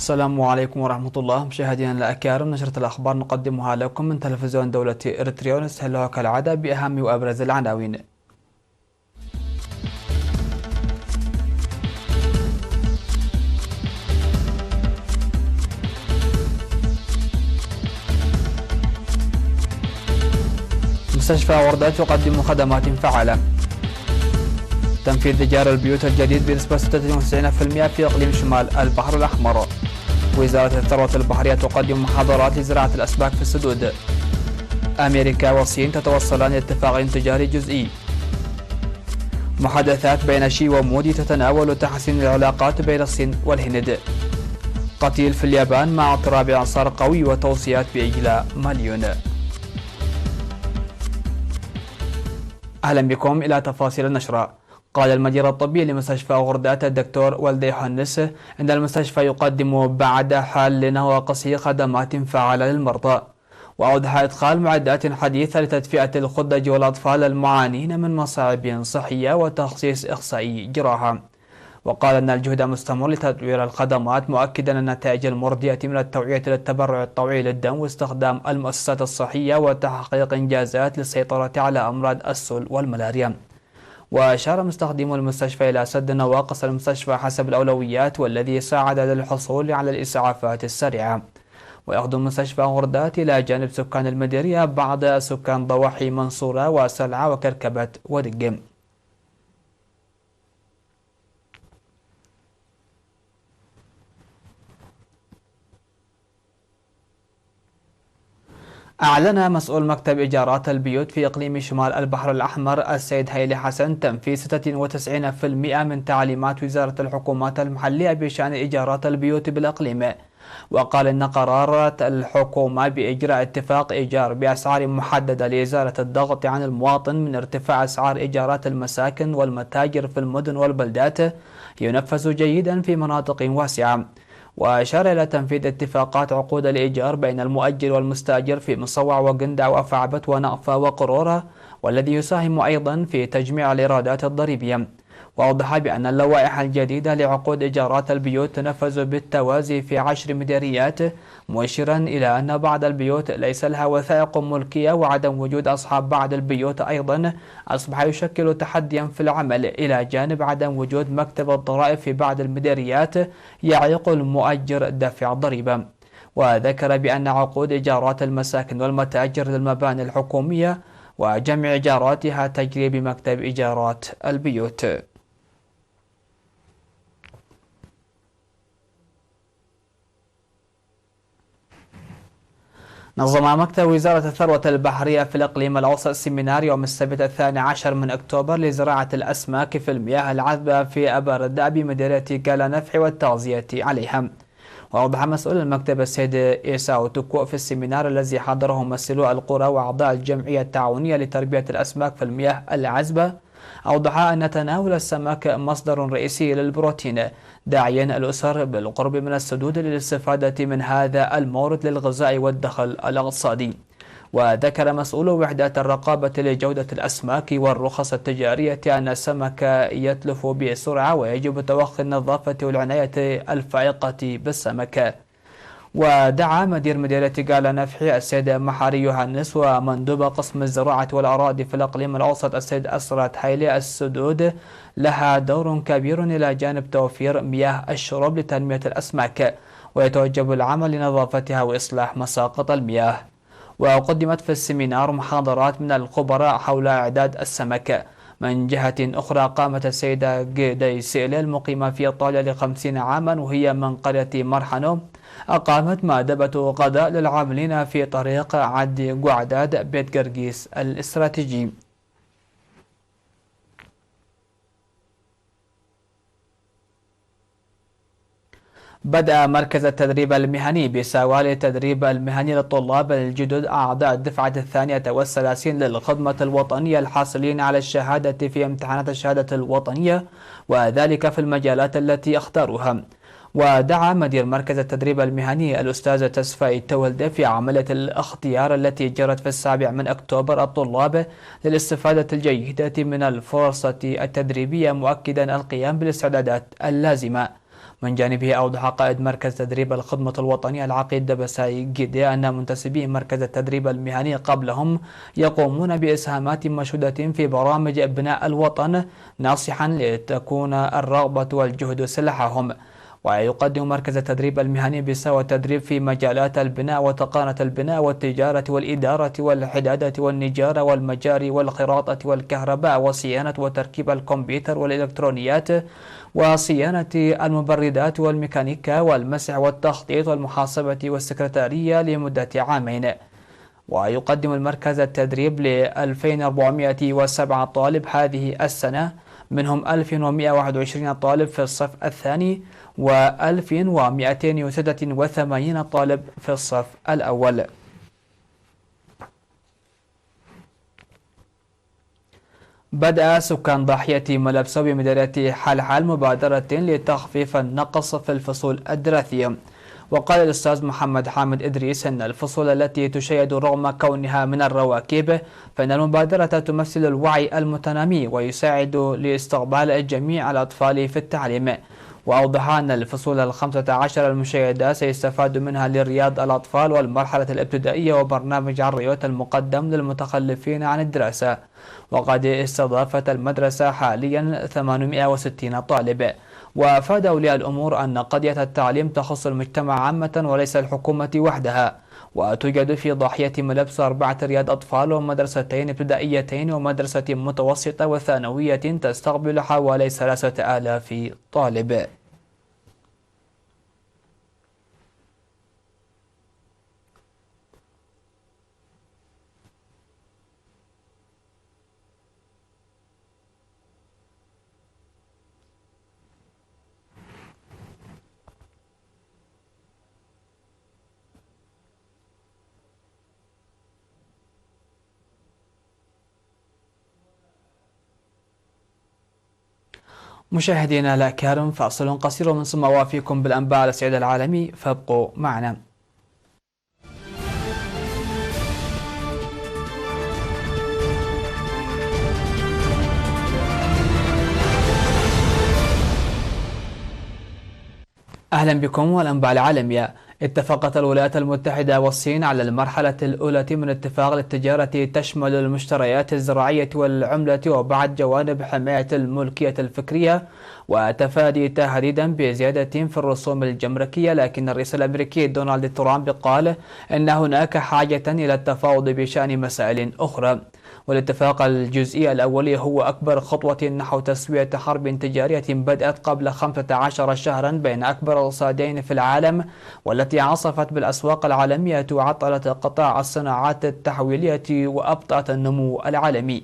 السلام عليكم ورحمة الله. مشاهدينا الأكارم، نشرة الأخبار نقدمها لكم من تلفزيون دولة إريتريا، ونستهلها كالعادة بأهم وأبرز العناوين. مستشفى وردة تقدم خدمات فعالة. تنفيذ إيجار البيوت الجديد بنسبة 96% في إقليم شمال البحر الأحمر. وزارة الثروة البحرية تقدم محاضرات لزراعة الأسماك في السدود. أمريكا والصين تتوصلان لاتفاق تجاري جزئي. محادثات بين شي ومودي تتناول تحسين العلاقات بين الصين والهند. قتيل في اليابان مع اضطراب إعصار قوي وتوصيات بإجلاء مليون. أهلا بكم إلى تفاصيل النشرة. قال المدير الطبي لمستشفى غردات الدكتور والدي حنس أن المستشفى يقدم بعد حل نواقصه خدمات فعالة للمرضى، وأوضح إدخال معدات حديثة لتدفئة الخدج والأطفال المعانين من مصاعب صحية وتخصيص إخصائي جراحة. وقال أن الجهد مستمر لتطوير الخدمات، مؤكدا النتائج المرضية من التوعية للتبرع الطوعي للدم واستخدام المؤسسات الصحية وتحقيق إنجازات للسيطرة على أمراض السل والملاريا. وأشار مستخدمو المستشفى إلى سد نواقص المستشفى حسب الأولويات، والذي ساعد للحصول على الإسعافات السريعة. ويخدم مستشفى غردات إلى جانب سكان المديرية بعض سكان ضواحي منصورة وسلعة وكركبة ودقم. أعلن مسؤول مكتب إيجارات البيوت في إقليم شمال البحر الأحمر السيد هيلي حسن تنفيذ 96% من تعليمات وزارة الحكومات المحلية بشأن إيجارات البيوت بالإقليم. وقال إن قرارات الحكومة بإجراء اتفاق إيجار بأسعار محددة لإزالة الضغط عن المواطن من ارتفاع أسعار إيجارات المساكن والمتاجر في المدن والبلدات ينفذ جيدا في مناطق واسعة. وأشار إلى تنفيذ اتفاقات عقود الإيجار بين المؤجر والمستأجر في مصوع وقندع وفعبت ونأفة وقرورة، والذي يساهم أيضا في تجميع الإيرادات الضريبية. وأوضح بأن اللوائح الجديدة لعقود إيجارات البيوت تنفذ بالتوازي في 10 مديريات، مؤشرا إلى أن بعض البيوت ليس لها وثائق ملكية، وعدم وجود أصحاب بعض البيوت أيضا أصبح يشكل تحديا في العمل، إلى جانب عدم وجود مكتب الضرائب في بعض المديريات يعيق المؤجر دفع الضريبة. وذكر بأن عقود إيجارات المساكن والمتاجر للمباني الحكومية وجمع إيجاراتها تجري بمكتب إيجارات البيوت. نظم مكتب وزارة الثروة البحرية في الإقليم الأوسط سيمينار يوم السبت 12 من أكتوبر لزراعة الأسماك في المياه العذبة في أبار الدأ بمديرية قالا نفع والتغذية عليها. وأوضح مسؤول المكتب السيد إيساو توكو في السيمينار الذي حضره ممثلو القرى وأعضاء الجمعية التعاونية لتربية الأسماك في المياه العذبة، أوضح أن تناول السمك مصدر رئيسي للبروتين، داعيا الأسر بالقرب من السدود للاستفادة من هذا المورد للغذاء والدخل الاقتصادي. وذكر مسؤول وحدات الرقابة لجودة الأسماك والرخص التجارية أن السمك يتلف بسرعة، ويجب توخي النظافة والعناية الفائقة بالسمك. ودعا مدير مديرية قالا نفحي السيد محاري يوهانس ومندوب قسم الزراعة والأراضي في الإقليم الأوسط السيد أسرت هايلي السدود لها دور كبير إلى جانب توفير مياه الشرب لتنمية الأسماك، ويتوجب العمل لنظافتها وإصلاح مساقط المياه. وقدمت في السيمينار محاضرات من الخبراء حول إعداد السمك. من جهة أخرى قامت السيدة جيدي سيلي المقيمة في إيطاليا ل50 عاما وهي من قرية مرحنو، أقامت مأدبة غداء للعاملين في طريق عد قعداد بيت قرقيس الاستراتيجي. بدأ مركز التدريب المهني بسوال التدريب المهني للطلاب الجدد أعضاء الدفعة 32 للخدمة الوطنية الحاصلين على الشهادة في امتحانات الشهادة الوطنية، وذلك في المجالات التي اختاروها. ودعا مدير مركز التدريب المهني الأستاذ تسفاي التولدة في عملية الاختيار التي جرت في 7 من أكتوبر الطلاب للاستفادة الجيدة من الفرصة التدريبية، مؤكدا القيام بالاستعدادات اللازمة. من جانبه أوضح قائد مركز تدريب الخدمة الوطنية العقيد دبساي جيدي أن منتسبي مركز التدريب المهني قبلهم يقومون بإسهامات مشهودة في برامج بناء الوطن، ناصحا لتكون الرغبة والجهد سلاحهم. ويقدم مركز التدريب المهني بسوى التدريب في مجالات البناء وتقنية البناء والتجارة والإدارة والحدادة والنجارة والمجاري والخراطة والكهرباء وصيانة وتركيب الكمبيوتر والإلكترونيات وصيانة المبردات والميكانيكا والمسح والتخطيط والمحاسبة والسكرتارية لمدة عامين. ويقدم المركز التدريب ل 2407 طالب هذه السنة، منهم 1121 طالب في الصف الثاني و1286 طالب في الصف الأول. بدأ سكان ضاحية ملبسو بمديرية حلحل مبادرة لتخفيف النقص في الفصول الدراسية. وقال الأستاذ محمد حامد إدريس أن الفصول التي تشيد رغم كونها من الرواكب فإن المبادرة تمثل الوعي المتنامي ويساعد لاستقبال جميع الأطفال في التعليم. وأوضح أن الفصول 15 المشيدة سيستفاد منها لرياض الأطفال والمرحلة الابتدائية وبرنامج عريوت المقدم للمتخلفين عن الدراسة. وقد استضافت المدرسة حاليا 860 طالب. وأفاد أولياء الأمور أن قضية التعليم تخص المجتمع عامة وليس الحكومة وحدها. وتوجد في ضاحية ملبس 4 رياض أطفال ومدرستين ابتدائيتين ومدرسة متوسطة وثانوية تستقبل حوالي 3000 طالب. مشاهدينا الأكارم، فاصل قصير من ثم أوافيكم بالأنباء على الصعيد العالمي، فابقوا معنا. أهلا بكم والأنباء العالمية. اتفقت الولايات المتحدة والصين على المرحلة الأولى من اتفاق التجارة تشمل المشتريات الزراعية والعملة وبعض جوانب حماية الملكية الفكرية وتفادي تهديدا بزيادة في الرسوم الجمركية. لكن الرئيس الأمريكي دونالد ترامب قال أن هناك حاجة إلى التفاوض بشأن مسائل أخرى. والاتفاق الجزئي الأولي هو أكبر خطوة نحو تسوية حرب تجارية بدأت قبل 15 شهرا بين أكبر الاقتصادين في العالم، والتي عصفت بالأسواق العالمية وعطلت قطاع الصناعات التحويلية وأبطأت النمو العالمي.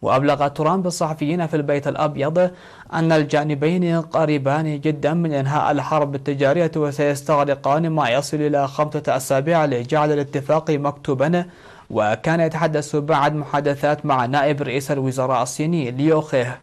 وأبلغ ترامب الصحفيين في البيت الأبيض أن الجانبين قريبان جدا من إنهاء الحرب التجارية وسيستغرقان ما يصل إلى 5 أسابيع لجعل الاتفاق مكتوبا. وكان يتحدث بعد محادثات مع نائب رئيس الوزراء الصيني ليو خيه.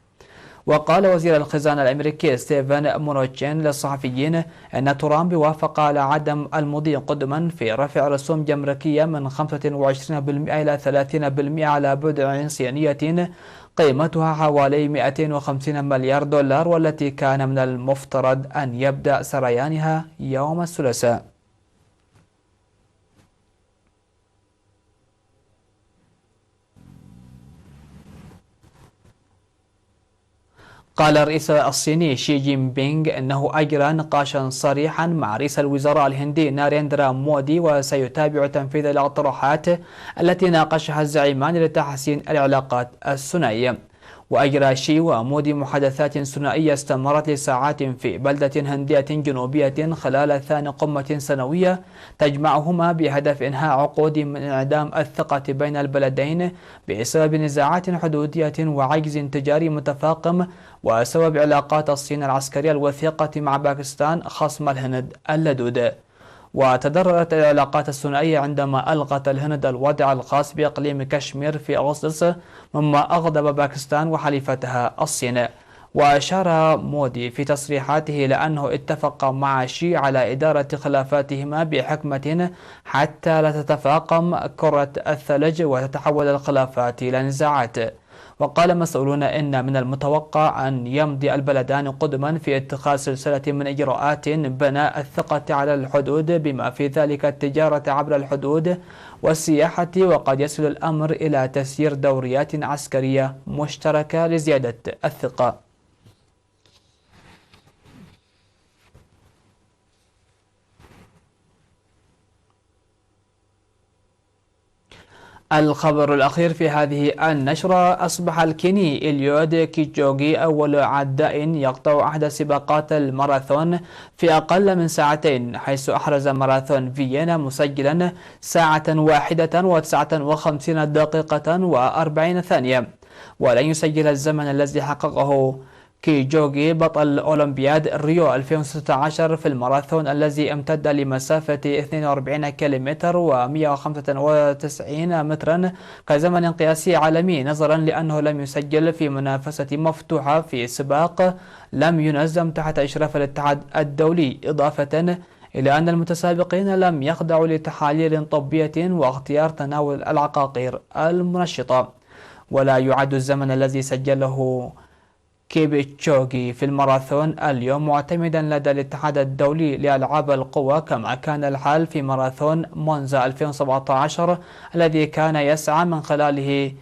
وقال وزير الخزانة الأمريكي ستيفن مونوتشين للصحفيين أن ترامب وافق على عدم المضي قدما في رفع رسوم جمركية من 25% إلى 30% على بضع صينية قيمتها حوالي 250 مليار دولار، والتي كان من المفترض أن يبدأ سريانها يوم الثلاثاء. قال الرئيس الصيني شي جين بينغ أنه أجرى نقاشا صريحا مع رئيس الوزراء الهندي ناريندرا مودي، وسيتابع تنفيذ الاقتراحات التي ناقشها الزعيمان لتحسين العلاقات الثنائية. وأجرى شي ومودي محادثات ثنائية استمرت لساعات في بلدة هندية جنوبية خلال ثاني قمة سنوية تجمعهما بهدف إنهاء عقود من انعدام الثقة بين البلدين بسبب نزاعات حدودية وعجز تجاري متفاقم، وسبب علاقات الصين العسكرية الوثيقة مع باكستان خصم الهند اللدود. وتضررت العلاقات الثنائية عندما ألغت الهند الوضع الخاص بإقليم كشمير في أغسطس، مما أغضب باكستان وحليفتها الصين. وأشار مودي في تصريحاته إلى أنه اتفق مع شي على إدارة خلافاتهما بحكمة حتى لا تتفاقم كرة الثلج وتتحول الخلافات إلى نزاعات. وقال مسؤولون إن من المتوقع أن يمضي البلدان قدما في اتخاذ سلسلة من إجراءات بناء الثقة على الحدود، بما في ذلك التجارة عبر الحدود والسياحة، وقد يصل الأمر إلى تسيير دوريات عسكرية مشتركة لزيادة الثقة. الخبر الأخير في هذه النشرة: أصبح الكيني إليود كيبجوغي أول عداء يقطع أحد سباقات الماراثون في أقل من ساعتين، حيث أحرز ماراثون فيينا مسجلا ساعة واحدة و59 دقيقة و40 ثانية، ولن يسجل الزمن الذي حققه كيبجوغي بطل أولمبياد ريو 2016 في الماراثون الذي امتد لمسافة 42 كيلومتر و195 مترا كزمن قياسي عالمي، نظرا لأنه لم يسجل في منافسة مفتوحة في سباق لم ينظم تحت إشراف الاتحاد الدولي، إضافة إلى أن المتسابقين لم يخضعوا لتحاليل طبية واختيار تناول العقاقير المنشطة. ولا يعد الزمن الذي سجله كيبتشوغي في الماراثون اليوم معتمدا لدى الاتحاد الدولي لألعاب القوى، كما كان الحال في ماراثون مونزا 2017 الذي كان يسعى من خلاله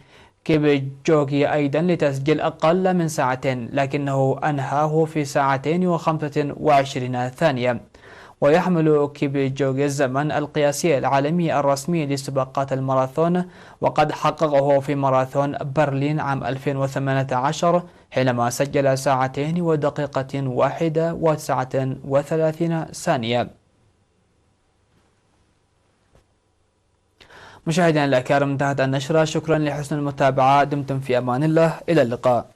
كيبتشوغي أيضا لتسجيل أقل من ساعتين، لكنه أنهاه في ساعتين و25 ثانية. ويحمل كيبتشوغي الزمن القياسي العالمي الرسمي لسباقات الماراثون، وقد حققه في ماراثون برلين عام 2018 حينما سجل ساعتين ودقيقة 31 ثانية. مشاهدينا الأكارم، انتهت النشرة. شكرا لحسن المتابعة، دمتم في أمان الله، إلى اللقاء.